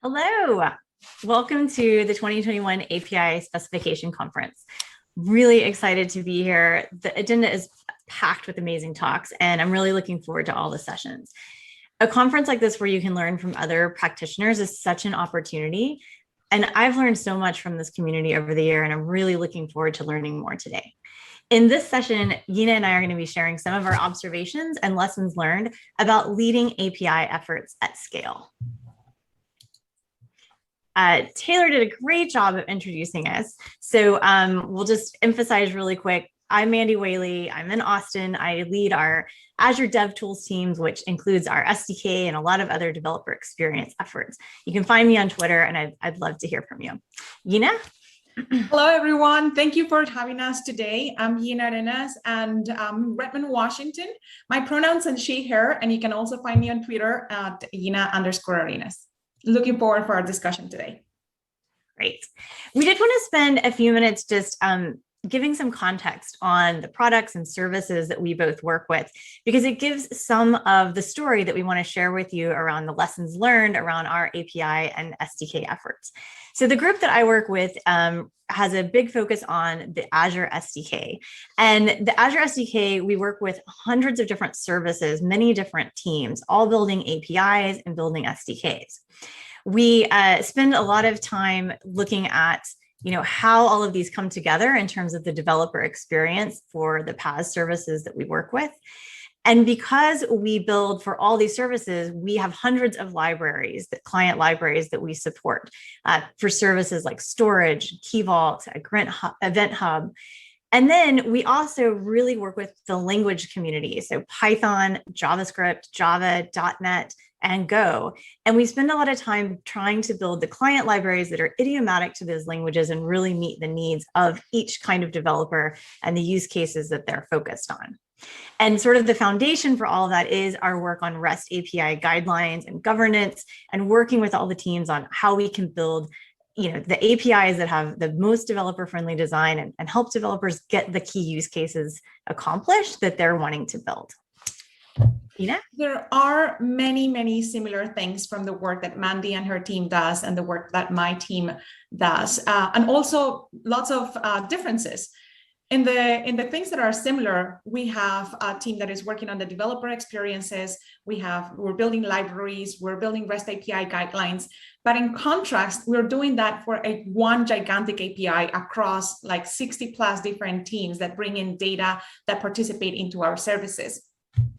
Hello, welcome to the 2021 API Specification Conference. Really excited to be here. The agenda is packed with amazing talks, and I'm really looking forward to all the sessions. A conference like this where you can learn from other practitioners is such an opportunity. And I've learned so much from this community over the year, and I'm really looking forward to learning more today. In this session, Yina and I are going to be sharing some of our observations and lessons learned about leading API efforts at scale. Taylor did a great job of introducing us. So we'll just emphasize really quick. I'm Mandy Whaley. I'm in Austin. I lead our Azure DevTools teams, which includes our SDK and a lot of other developer experience efforts. You can find me on Twitter, and I'd love to hear from you. Yina? Hello, everyone. Thank you for having us today. I'm Yina Arenas, and I'm Redmond, Washington. My pronouns are she, her, and you can also find me on Twitter at Yina_Arenas. Looking forward for our discussion today. Great. We did want to spend a few minutes just giving some context on the products and services that we both work with, because it gives some of the story that we want to share with you around the lessons learned around our API and SDK efforts. So the group that I work with has a big focus on the Azure SDK. And the Azure SDK, we work with hundreds of different services, many different teams, all building APIs and building SDKs. We spend a lot of time looking at how all of these come together in terms of the developer experience for the PaaS services that we work with. And because we build for all these services, we have hundreds of libraries, client libraries that we support for services like storage, Key Vault, Event Hub. And then we also really work with the language community. So Python, JavaScript, Java, .NET, and Go. And we spend a lot of time trying to build the client libraries that are idiomatic to those languages and really meet the needs of each kind of developer and the use cases that they're focused on. And sort of the foundation for all of that is our work on REST API guidelines and governance, and working with all the teams on how we can build the APIs that have the most developer-friendly design and help developers get the key use cases accomplished that they're wanting to build. Yina? There are many, many similar things from the work that Mandy and her team does and the work that my team does, and also lots of differences. In the things that are similar, we have a team that is working on the developer experiences. We're building libraries, we're building REST API guidelines. But in contrast, we're doing that for one gigantic API across like 60 plus different teams that bring in data that participate into our services.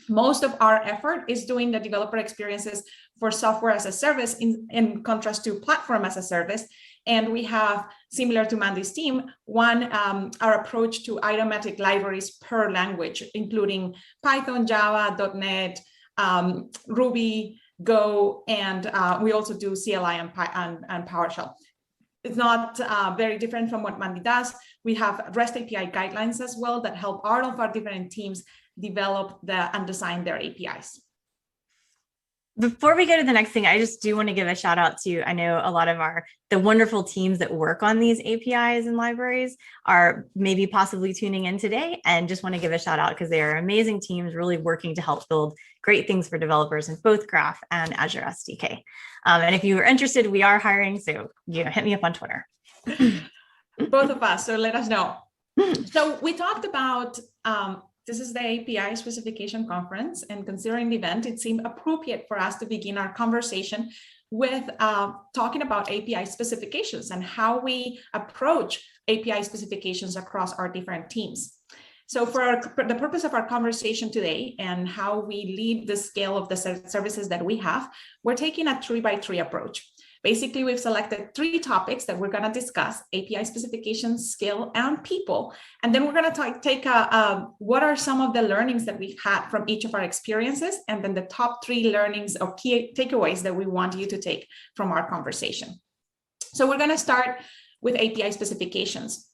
Most of our effort is doing the developer experiences for software as a service in contrast to platform as a service. And we have, similar to Mandy's team, our approach to idiomatic libraries per language, including Python, Java, .NET, Ruby, Go, and we also do CLI and PowerShell. It's not very different from what Mandy does. We have REST API guidelines as well that help all of our different teams develop and design their APIs. Before we go to the next thing, I just do want to give a shout out to, I know a lot of the wonderful teams that work on these APIs and libraries are maybe possibly tuning in today, and just want to give a shout out because they are amazing teams really working to help build great things for developers in both Graph and Azure SDK. And if you are interested, we are hiring, so hit me up on Twitter. Both of us, so let us know. So we talked about this is the API Specification Conference, and considering the event, it seemed appropriate for us to begin our conversation with talking about API specifications and how we approach API specifications across our different teams. So for the purpose of our conversation today and how we lead the scale of the services that we have, we're taking a 3x3 approach. Basically, we've selected 3 topics that we're going to discuss: API specifications, scale, and people. And then we're going to take what are some of the learnings that we've had from each of our experiences, and then the top 3 learnings or key takeaways that we want you to take from our conversation. So we're going to start with API specifications.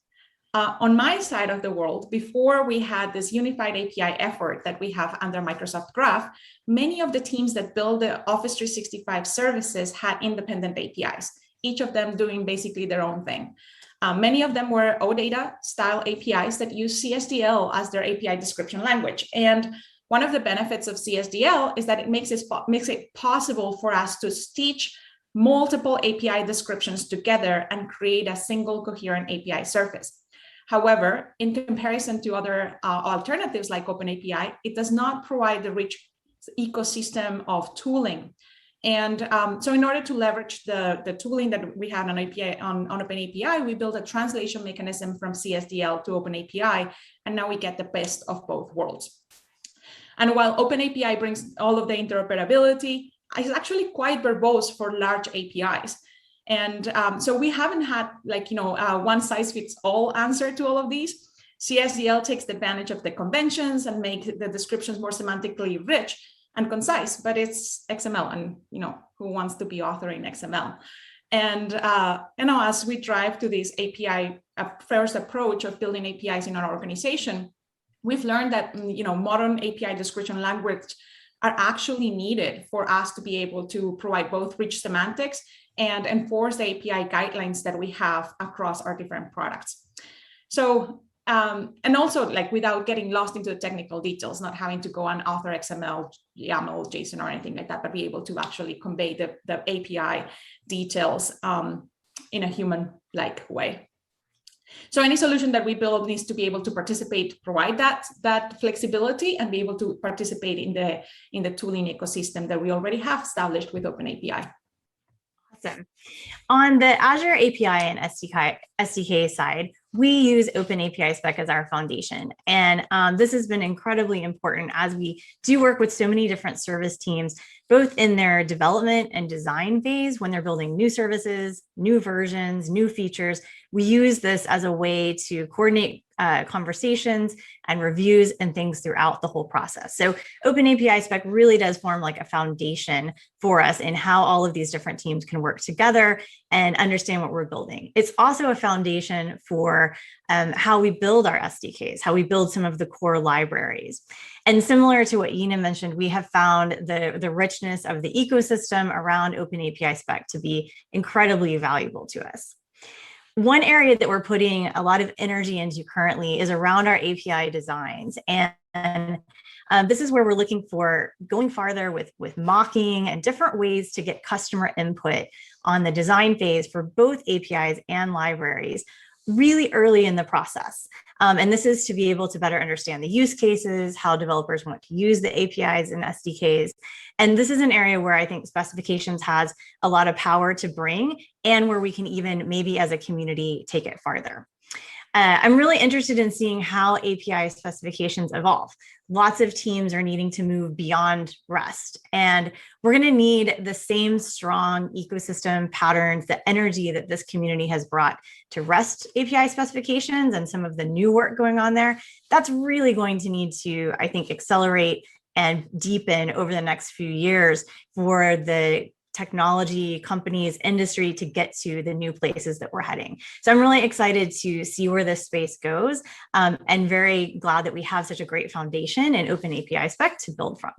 On my side of the world, before we had this unified API effort that we have under Microsoft Graph, many of the teams that build the Office 365 services had independent APIs, each of them doing basically their own thing. Many of them were OData style APIs that use CSDL as their API description language. And one of the benefits of CSDL is that it makes it possible for us to stitch multiple API descriptions together and create a single coherent API surface. However, in comparison to other alternatives like OpenAPI, it does not provide the rich ecosystem of tooling. And so in order to leverage the tooling that we had on OpenAPI, we built a translation mechanism from CSDL to OpenAPI, and now we get the best of both worlds. And while OpenAPI brings all of the interoperability, it's actually quite verbose for large APIs. And so we haven't had one size fits all answer to all of these. CSDL takes advantage of the conventions and make the descriptions more semantically rich and concise, but it's XML, and who wants to be authoring XML? And as we drive to this API first approach of building APIs in our organization, we've learned that modern API description language are actually needed for us to be able to provide both rich semantics and enforce the API guidelines that we have across our different products. So, and also without getting lost into the technical details, not having to go and author XML, YAML, JSON, or anything like that, but be able to actually convey the API details in a human-like way. So any solution that we build needs to be able to provide that flexibility and be able to participate in the tooling ecosystem that we already have established with OpenAPI. Awesome. On the Azure API and SDK side, we use OpenAPI Spec as our foundation. And this has been incredibly important as we do work with so many different service teams, both in their development and design phase, when they're building new services, new versions, new features. We use this as a way to coordinate conversations and reviews and things throughout the whole process. So OpenAPI Spec really does form like a foundation for us in how all of these different teams can work together and understand what we're building. It's also a foundation for how we build our SDKs, how we build some of the core libraries. And similar to what Yina mentioned, we have found the richness of the ecosystem around OpenAPI Spec to be incredibly valuable to us. One area that we're putting a lot of energy into currently is around our API designs. And this is where we're looking for going farther with mocking and different ways to get customer input on the design phase for both APIs and libraries really early in the process. And this is to be able to better understand the use cases, how developers want to use the APIs and SDKs. And this is an area where I think specifications has a lot of power to bring and where we can even maybe as a community take it farther. I'm really interested in seeing how API specifications evolve. Lots of teams are needing to move beyond REST, and we're going to need the same strong ecosystem patterns, the energy that this community has brought to REST API specifications and some of the new work going on there. That's really going to need to, I think, accelerate and deepen over the next few years for the technology companies, industry to get to the new places that we're heading. So I'm really excited to see where this space goes and very glad that we have such a great foundation in OpenAPI Spec to build from.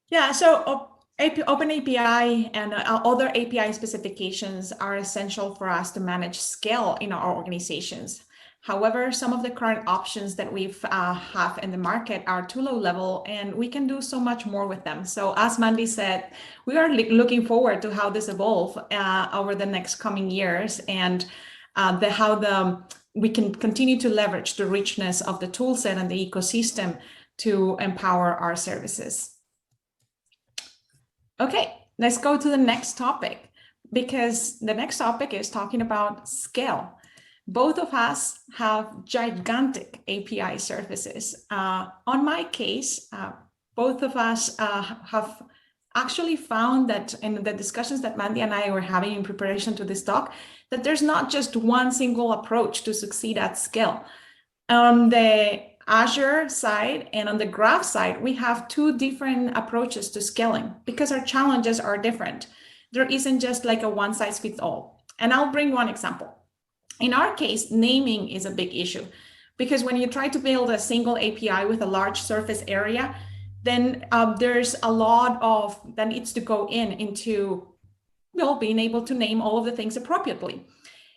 Yeah, so OpenAPI and other API specifications are essential for us to manage scale in our organizations. However, some of the current options that we have in the market are too low level, and we can do so much more with them. So as Mandy said, we are looking forward to how this evolves over the next coming years and how we can continue to leverage the richness of the toolset and the ecosystem to empower our services. Okay, let's go to the next topic, because the next topic is talking about scale. Both of us have gigantic API services. On my case, both of us have actually found that in the discussions that Mandy and I were having in preparation to this talk, that there's not just one single approach to succeed at scale. On the Azure side and on the Graph side, we have two different approaches to scaling because our challenges are different. There isn't just like a one size fits all. And I'll bring one example. In our case, naming is a big issue because when you try to build a single API with a large surface area, then there's a lot that needs to go into being able to name all of the things appropriately.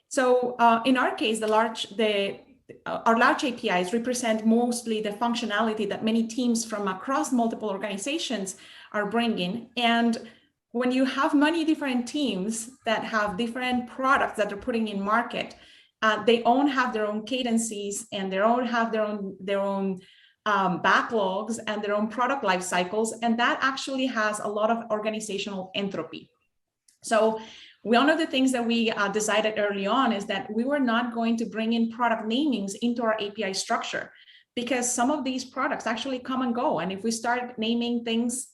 So in our case, our large APIs represent mostly the functionality that many teams from across multiple organizations are bringing. And when you have many different teams that have different products that they're putting in market, they all have their own cadences and they all have their own backlogs and their own product life cycles, and that actually has a lot of organizational entropy. So one of the things that we decided early on is that we were not going to bring in product namings into our API structure, because some of these products actually come and go. And if we start naming things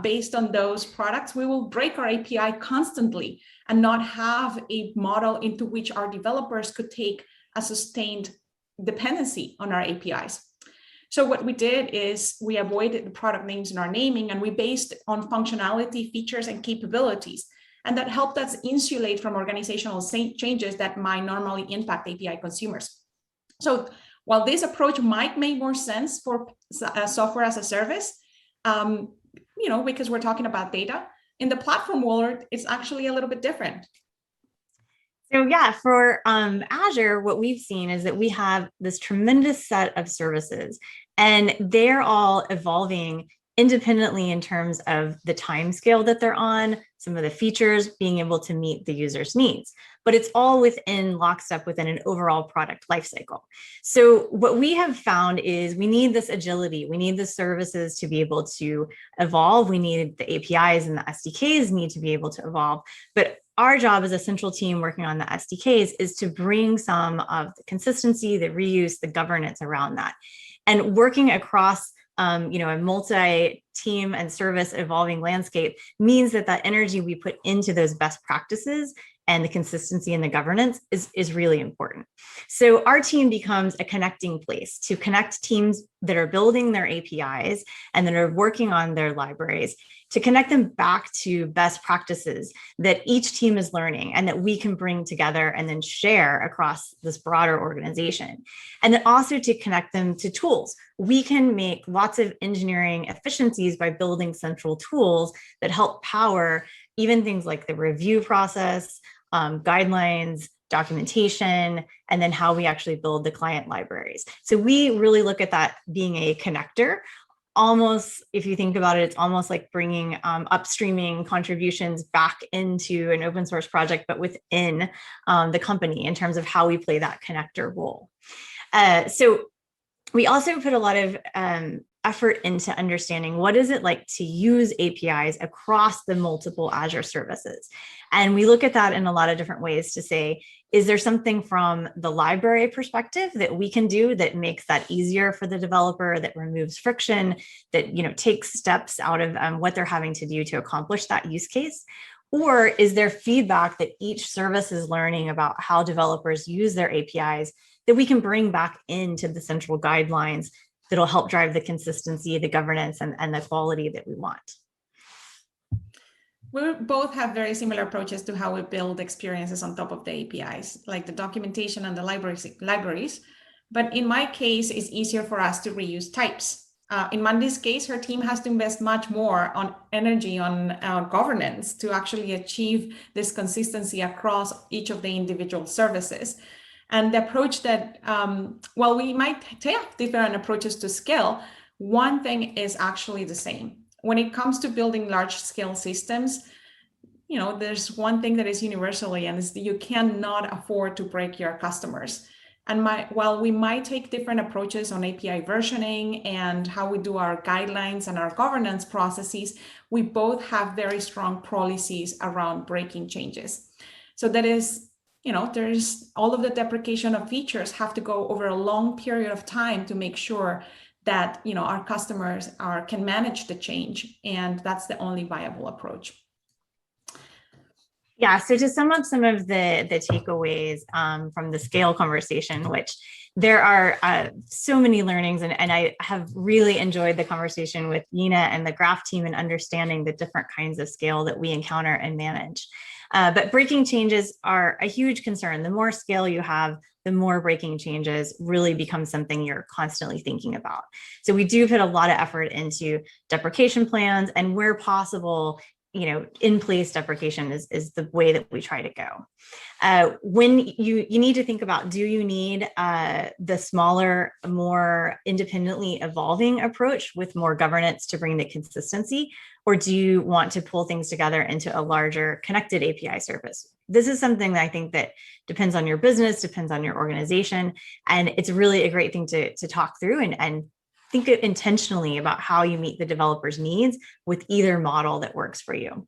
based on those products, we will break our API constantly and not have a model into which our developers could take a sustained dependency on our APIs. So what we did is we avoided the product names in our naming, and we based on functionality, features, and capabilities. And that helped us insulate from organizational changes that might normally impact API consumers. So while this approach might make more sense for software as a service, because we're talking about data, in the platform world, it's actually a little bit different. So yeah, for Azure, what we've seen is that we have this tremendous set of services, and they're all evolving independently in terms of the time scale that they're on, some of the features being able to meet the user's needs, but it's all within lockstep within an overall product lifecycle. So what we have found is we need this agility. We need the services to be able to evolve. We need the APIs and the SDKs need to be able to evolve, but our job as a central team working on the SDKs is to bring some of the consistency, the reuse, the governance around that. And working across a multi-team and service evolving landscape means that that energy we put into those best practices and the consistency and the governance is really important. So our team becomes a connecting place to connect teams that are building their APIs and that are working on their libraries, to connect them back to best practices that each team is learning and that we can bring together and then share across this broader organization. And then also to connect them to tools. We can make lots of engineering efficiencies by building central tools that help power even things like the review process, guidelines, documentation, and then how we actually build the client libraries. So we really look at that being a connector. Almost, if you think about it, it's almost like bringing upstreaming contributions back into an open source project, but within the company in terms of how we play that connector role. So we also put a lot of effort into understanding what is it like to use APIs across the multiple Azure services. And we look at that in a lot of different ways to say, is there something from the library perspective that we can do that makes that easier for the developer, that removes friction, that takes steps out of what they're having to do to accomplish that use case? Or is there feedback that each service is learning about how developers use their APIs that we can bring back into the central guidelines that'll help drive the consistency, the governance, and the quality that we want? We both have very similar approaches to how we build experiences on top of the APIs, like the documentation and the libraries. But in my case, it's easier for us to reuse types. In Mandy's case, her team has to invest much more on energy on governance to actually achieve this consistency across each of the individual services. And the approach that, while we might take different approaches to scale, one thing is actually the same. When it comes to building large scale systems, there's one thing that is universally, and it's that you cannot afford to break your customers. And while we might take different approaches on API versioning and how we do our guidelines and our governance processes, we both have very strong policies around breaking changes. So that is, there's all of the deprecation of features have to go over a long period of time to make sure that our customers can manage the change, and that's the only viable approach. Yeah, so to sum up some of the takeaways from the scale conversation, which there are so many learnings, and I have really enjoyed the conversation with Yina and the Graph team and understanding the different kinds of scale that we encounter and manage. But breaking changes are a huge concern. The more scale you have, the more breaking changes really become something you're constantly thinking about. So we do put a lot of effort into deprecation plans, and where possible, in place deprecation is the way that we try to go. When you need to think about, do you need the smaller, more independently evolving approach with more governance to bring the consistency, or do you want to pull things together into a larger connected API service? This is something that I think that depends on your business, depends on your organization, and it's really a great thing to talk through and think intentionally about how you meet the developer's needs with either model that works for you.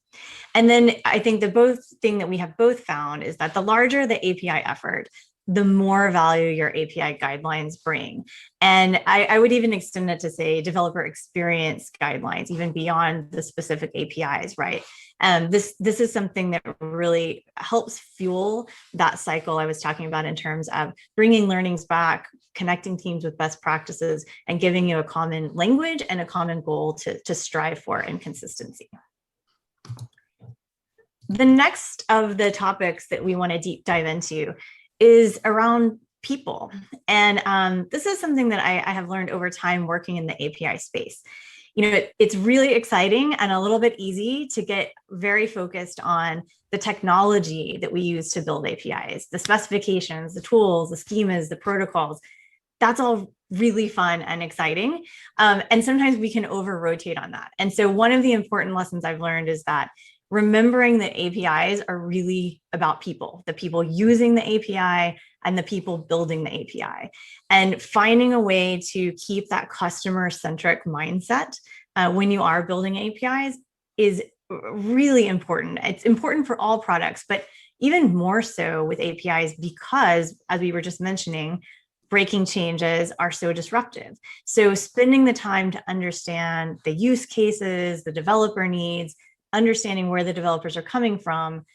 And then I think the thing that we have both found is that the larger the API effort, the more value your API guidelines bring. And I would even extend it to say developer experience guidelines, even beyond the specific APIs, right? This is something that really helps fuel that cycle I was talking about in terms of bringing learnings back, connecting teams with best practices, and giving you a common language and a common goal to strive for in consistency. The next of the topics that we want to deep dive into is around people. And this is something that I have learned over time working in the API space. It's really exciting and a little bit easy to get very focused on the technology that we use to build APIs, the specifications, the tools, the schemas, the protocols. That's all really fun and exciting. And sometimes we can over-rotate on that. And so one of the important lessons I've learned is that remembering that APIs are really about people, the people using the API and the people building the API, and finding a way to keep that customer-centric mindset when you are building APIs is really important. It's important for all products, but even more so with APIs because, as we were just mentioning, breaking changes are so disruptive. So spending the time to understand the use cases, the developer needs, understanding where the developers are coming from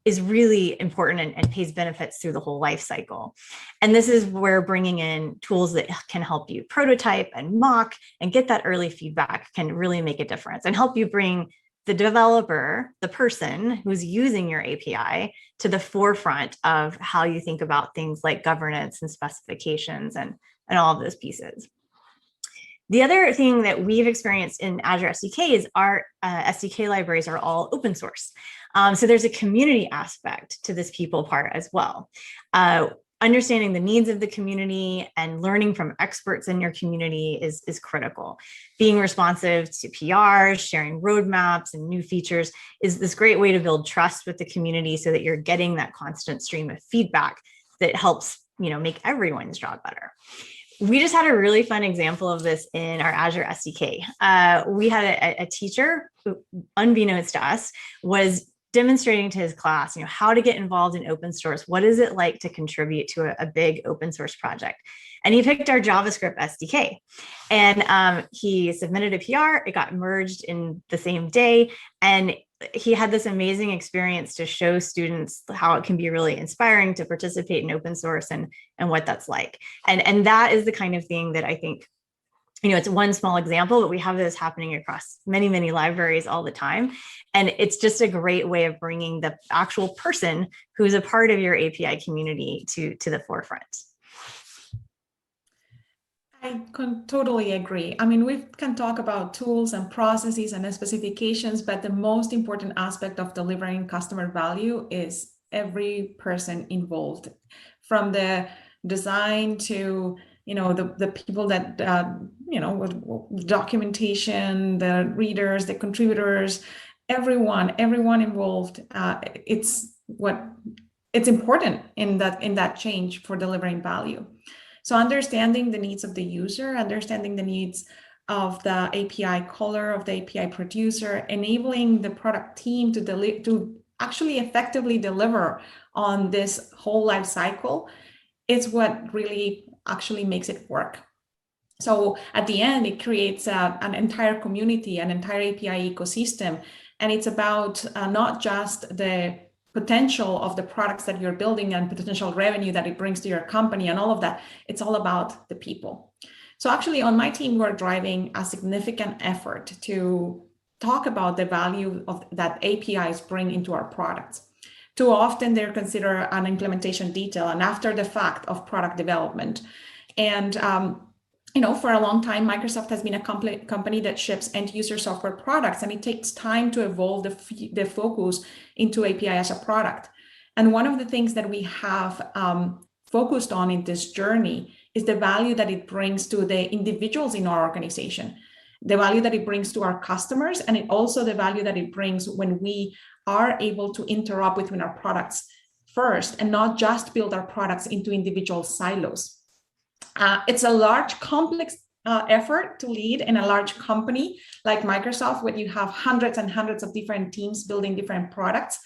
is really important and pays benefits through the whole life cycle. And this is where bringing in tools that can help you prototype and mock and get that early feedback can really make a difference and help you bring the developer, the person who's using your API, to the forefront of how you think about things like governance and specifications and all of those pieces. The other thing that we've experienced in Azure SDK is our SDK libraries are all open source. So there's a community aspect to this people part as well. Understanding the needs of the community and learning from experts in your community is critical. Being responsive to PRs, sharing roadmaps and new features is this great way to build trust with the community so that you're getting that constant stream of feedback that helps, make everyone's job better. We just had a really fun example of this in our Azure SDK. We had a teacher who, unbeknownst to us, was demonstrating to his class, how to get involved in open source. What is it like to contribute to a big open source project? And he picked our JavaScript SDK. And he submitted a PR. It got merged in the same day. And he had this amazing experience to show students how it can be really inspiring to participate in open source and what that's like. And that is the kind of thing that I think, it's one small example, but we have this happening across many, many libraries all the time. And it's just a great way of bringing the actual person who's a part of your API community to the forefront. I can totally agree. I mean, we can talk about tools and processes and specifications, but the most important aspect of delivering customer value is every person involved, from the design to the people that with documentation, the readers, the contributors, everyone involved. It's important in that change for delivering value. So understanding the needs of the user, understanding the needs of the API caller, of the API producer, enabling the product team to actually effectively deliver on this whole life cycle is what really actually makes it work. So at the end, it creates an entire community, an entire API ecosystem. And it's about not just the potential of the products that you're building and potential revenue that it brings to your company and all of that. It's all about the people. So actually on my team, we're driving a significant effort to talk about the value that APIs bring into our products. Too often they're considered an implementation detail and after the fact of product development. And for a long time, Microsoft has been a company that ships end-user software products, and it takes time to evolve the focus into API as a product. And one of the things that we have focused on in this journey is the value that it brings to the individuals in our organization, the value that it brings to our customers, and also the value that it brings when we are able to interop between our products first and not just build our products into individual silos. It's a large, complex effort to lead in a large company like Microsoft, where you have hundreds and hundreds of different teams building different products.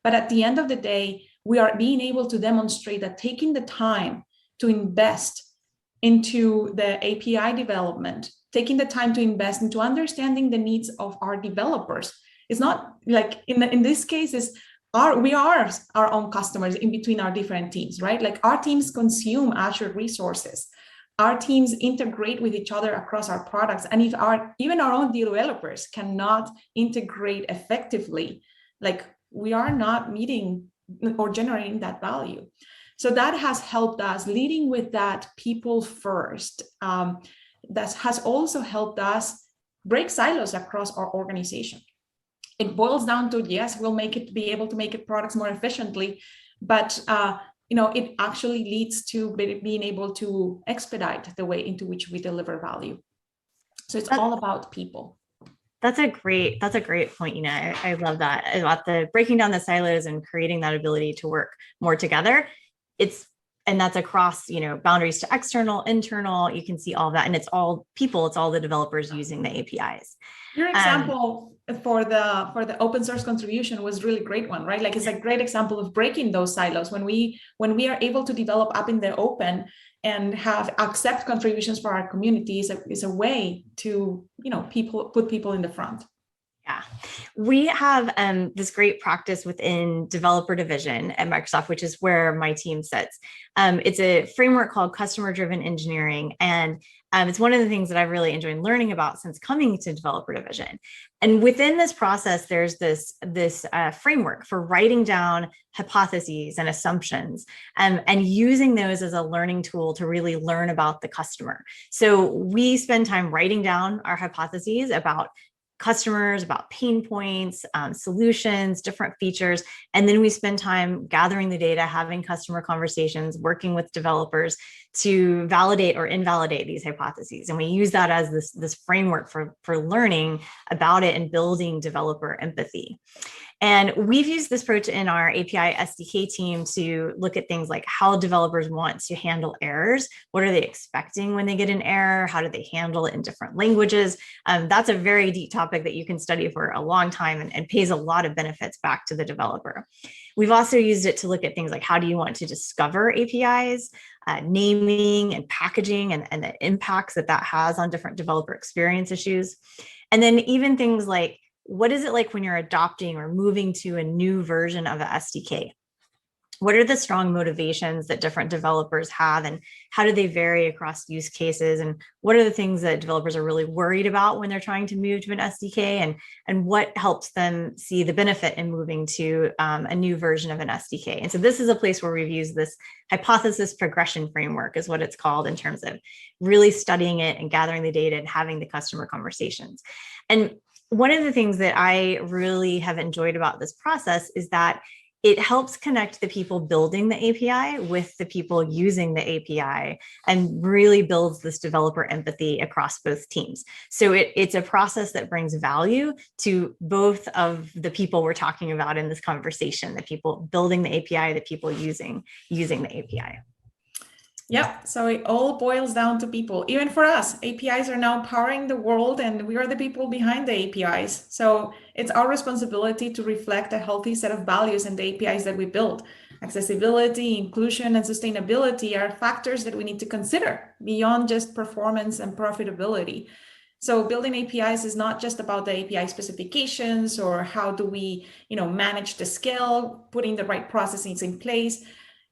But at the end of the day, we are being able to demonstrate that taking the time to invest into the API development, taking the time to invest into understanding the needs of our developers, it's not like in this case is we are our own customers in between our different teams, right? Like our teams consume Azure resources. Our teams integrate with each other across our products. And if even our own developers cannot integrate effectively, like we are not meeting or generating that value. So that has helped us leading with that people first. That has also helped us break silos across our organization. It boils down to, yes, we'll be able to make products more efficiently, but it actually leads to being able to expedite the way into which we deliver value. So it's all about people. That's a great point, I love that about the breaking down the silos and creating that ability to work more together. And that's across, boundaries to external, internal, you can see all that. And it's all people, it's all the developers using the APIs. Your example for the open source contribution was really great one, right? Like it's a great example of breaking those silos when we are able to develop up in the open and accept contributions for our community is a way to, put people in the front. Yeah, we have this great practice within developer division at Microsoft, which is where my team sits. It's a framework called customer-driven engineering. And it's one of the things that I've really enjoyed learning about since coming to developer division. And within this process, there's this framework for writing down hypotheses and assumptions and using those as a learning tool to really learn about the customer. So we spend time writing down our hypotheses about customers, about pain points, solutions, different features. And then we spend time gathering the data, having customer conversations, working with developers to validate or invalidate these hypotheses. And we use that as this framework for learning about it and building developer empathy. And we've used this approach in our API SDK team to look at things like how developers want to handle errors. What are they expecting when they get an error? How do they handle it in different languages? That's a very deep topic that you can study for a long time and pays a lot of benefits back to the developer. We've also used it to look at things like how do you want to discover APIs, naming and packaging and the impacts that has on different developer experience issues. And then even things like, what is it like when you're adopting or moving to a new version of an SDK? What are the strong motivations that different developers have, and how do they vary across use cases? And what are the things that developers are really worried about when they're trying to move to an SDK, and what helps them see the benefit in moving to a new version of an SDK? And so this is a place where we've used this hypothesis progression framework is what it's called, in terms of really studying it and gathering the data and having the customer conversations. And one of the things that I really have enjoyed about this process is that it helps connect the people building the API with the people using the API and really builds this developer empathy across both teams. So it's a process that brings value to both of the people we're talking about in this conversation, the people building the API, the people using the API. Yep. So it all boils down to people. Even for us, APIs are now powering the world, and we are the people behind the APIs. So it's our responsibility to reflect a healthy set of values in the APIs that we build. Accessibility, inclusion, and sustainability are factors that we need to consider beyond just performance and profitability. So building APIs is not just about the API specifications or how do we, manage the scale, putting the right processes in place.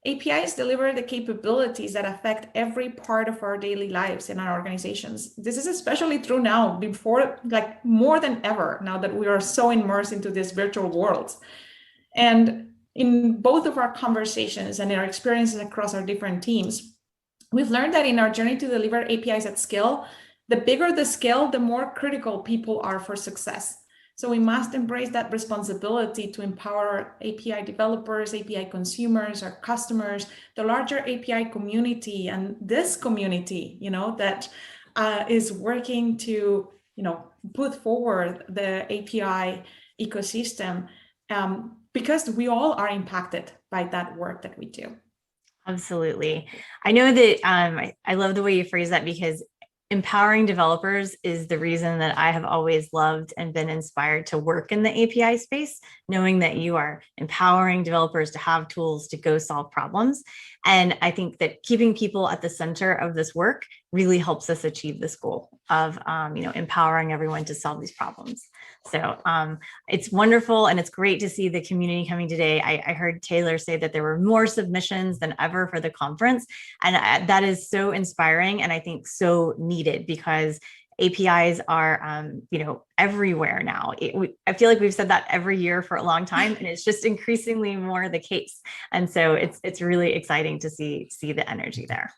APIs deliver the capabilities that affect every part of our daily lives in our organizations. This is especially true now, more than ever, now that we are so immersed into these virtual worlds. And in both of our conversations and our experiences across our different teams, we've learned that in our journey to deliver APIs at scale, the bigger the scale, the more critical people are for success. So we must embrace that responsibility to empower API developers, API consumers, our customers, the larger API community, and this community, that is working to, put forward the API ecosystem, because we all are impacted by that work that we do. Absolutely. I know that I love the way you phrase that, because empowering developers is the reason that I have always loved and been inspired to work in the API space, knowing that you are empowering developers to have tools to go solve problems. And I think that keeping people at the center of this work really helps us achieve this goal of empowering everyone to solve these problems. So it's wonderful, and it's great to see the community coming today. I heard Taylor say that there were more submissions than ever for the conference, and that is so inspiring, and I think so needed, because APIs are, everywhere now. I feel like we've said that every year for a long time, and it's just increasingly more the case. And so it's really exciting to see the energy there.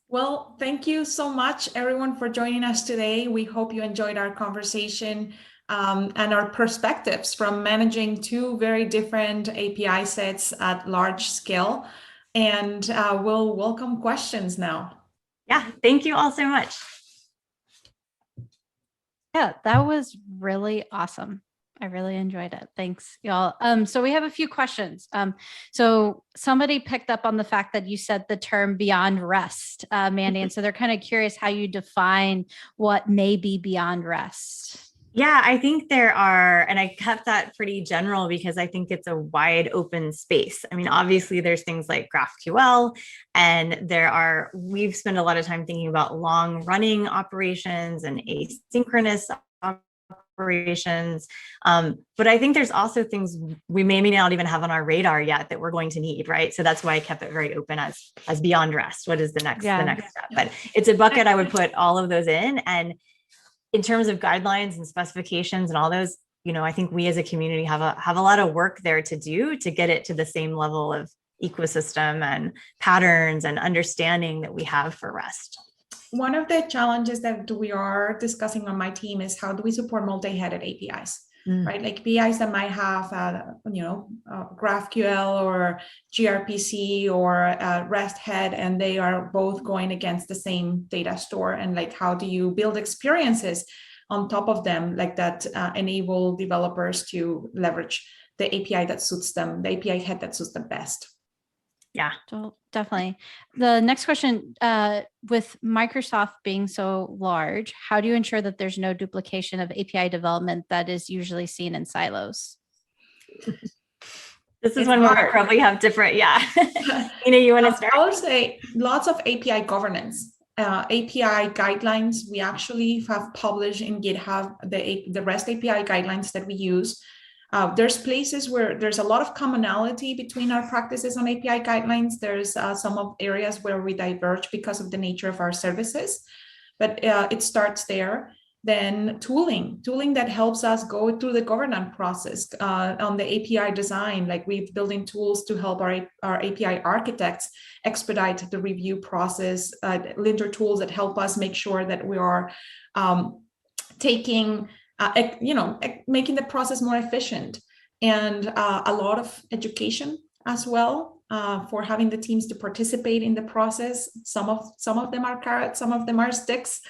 Well, thank you so much, everyone, for joining us today. We hope you enjoyed our conversation and our perspectives from managing two very different API sets at large scale. And we'll welcome questions now. Yeah, thank you all so much. Yeah, that was really awesome. I really enjoyed it. Thanks, y'all. So we have a few questions. So somebody picked up on the fact that you said the term beyond rest, Mandy, and so they're kind of curious how you define what may be beyond rest. Yeah, I think there are, and I kept that pretty general because I think it's a wide open space. I mean, obviously there's things like GraphQL, and we've spent a lot of time thinking about long running operations and asynchronous operations. But I think there's also things we may not even have on our radar yet that we're going to need, right? So that's why I kept it very open as beyond rest. What is the next step? But it's a bucket I would put all of those in. And in terms of guidelines and specifications and all those, I think we as a community have a lot of work there to do to get it to the same level of ecosystem and patterns and understanding that we have for REST. One of the challenges that we are discussing on my team is how do we support multi-headed APIs, right? Like APIs that might have, GraphQL or gRPC or REST head, and they are both going against the same data store. And like, how do you build experiences on top of them like that enable developers to leverage the API that suits them, the API head that suits them best? Yeah, definitely. The next question, with Microsoft being so large, how do you ensure that there's no duplication of API development that is usually seen in silos? This is one where we probably have different, you want to start? I would say lots of API governance. API guidelines, we actually have published in GitHub the REST API guidelines that we use. There's places where there's a lot of commonality between our practices on API guidelines. There's some of areas where we diverge because of the nature of our services, but it starts there. Then tooling that helps us go through the governance process on the API design. Like we're building tools to help our API architects expedite the review process, linter tools that help us make sure that we are making the process more efficient, and a lot of education as well for having the teams to participate in the process. Some of them are carrots, some of them are sticks,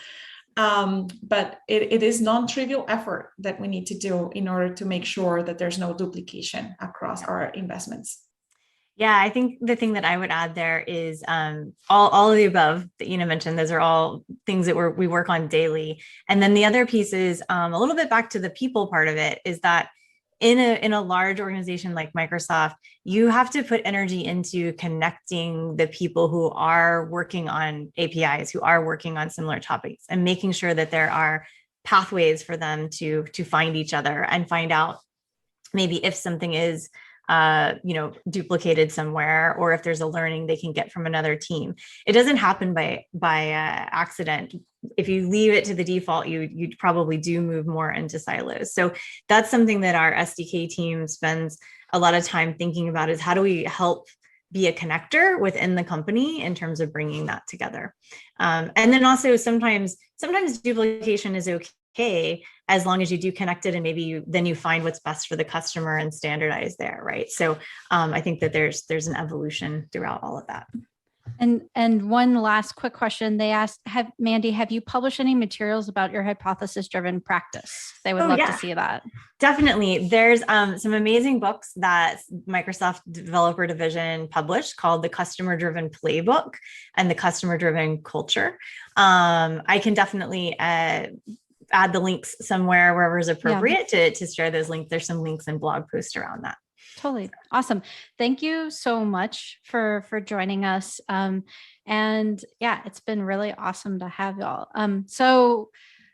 but it is non-trivial effort that we need to do in order to make sure that there's no duplication across our investments. Yeah, I think the thing that I would add there is all of the above that Yina mentioned. Those are all things that we work on daily. And then the other piece is a little bit back to the people part of it, is that in a large organization like Microsoft, you have to put energy into connecting the people who are working on APIs, who are working on similar topics, and making sure that there are pathways for them to find each other and find out maybe if something is duplicated somewhere, or if there's a learning they can get from another team. It doesn't happen by accident. If you leave it to the default, you probably do move more into silos. So that's something that our SDK team spends a lot of time thinking about, is how do we help be a connector within the company in terms of bringing that together. And then also sometimes duplication is okay as long as you do connect it, and maybe then you find what's best for the customer and standardize there, right? So I think that there's an evolution throughout all of that. And one last quick question. They asked, Mandy, have you published any materials about your hypothesis-driven practice? They would love to see that. Definitely. There's some amazing books that Microsoft Developer Division published called the Customer Driven Playbook and the Customer Driven Culture. I can definitely add the links somewhere wherever is appropriate to share those links. There's some links and blog posts around that. Totally. Awesome. Thank you so much for joining us. And yeah, it's been really awesome to have y'all. So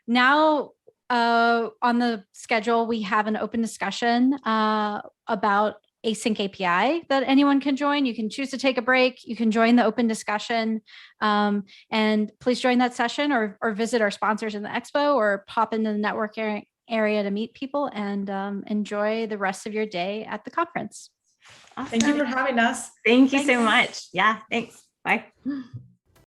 now on the schedule, we have an open discussion about async API that anyone can join. You can choose to take a break. You can join the open discussion, and please join that session or visit our sponsors in the expo or pop into the networking area to meet people, and enjoy the rest of your day at the conference. Awesome. Thank you for having us. Thank you so much. Yeah, thanks. Bye.